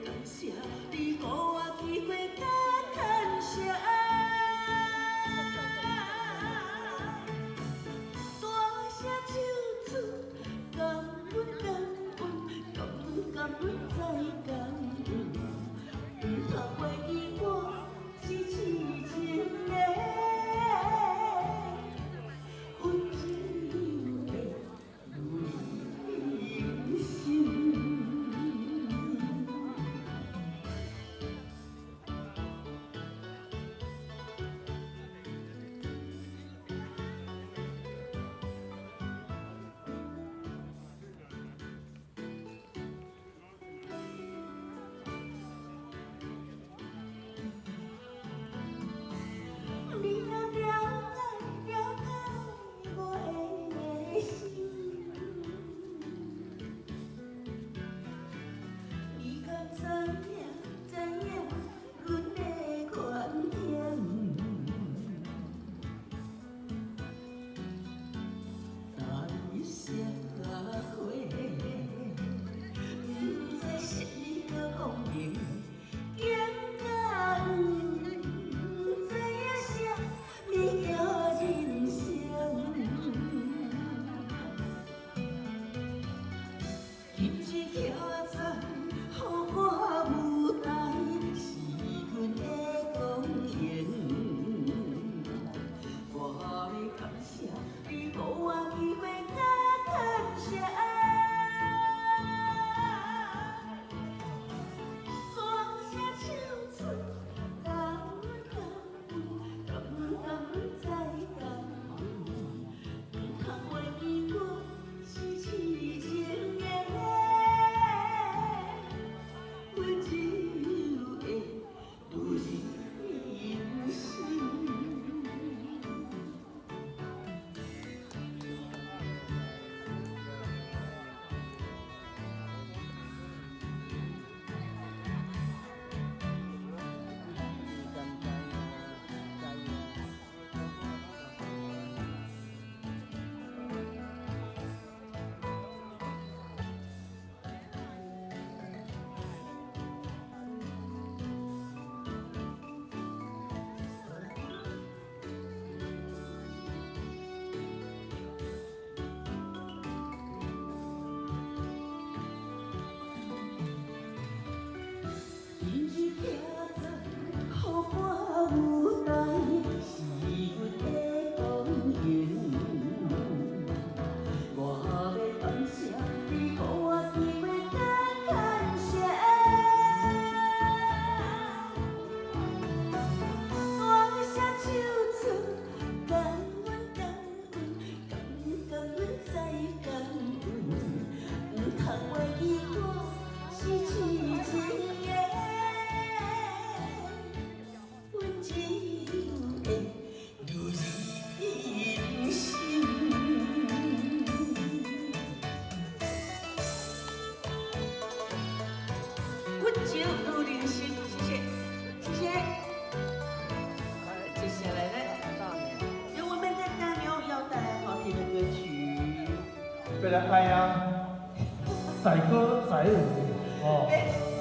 感谢你，予我机会甲坦诚。大声唱出感恩感恩感恩感恩再感恩，不通袂记我是痴情的。 你若了解我的心，你敢知影阮的缺点？在社会，不知谁个公平，应该。 你叫人生，今日挑战，予我舞台是阮的公演。我要感谢你，予我机会甲坦诚。大声唱出感恩感恩感恩感恩。 再感恩，不通袂记我是痴情的，温柔的女人心。今日挑战，予我舞台是阮的公演。我要感谢你，予我机会甲坦诚。大声唱出感恩感恩感恩感恩再感恩，不通袂记我是痴情。 温柔女人心，谢谢，谢谢。接下来呢，由我们的大牛要带来好听的歌曲。非常爱啊，载歌载舞哦。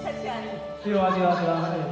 看起来。对啊，对啊，对啊，哎。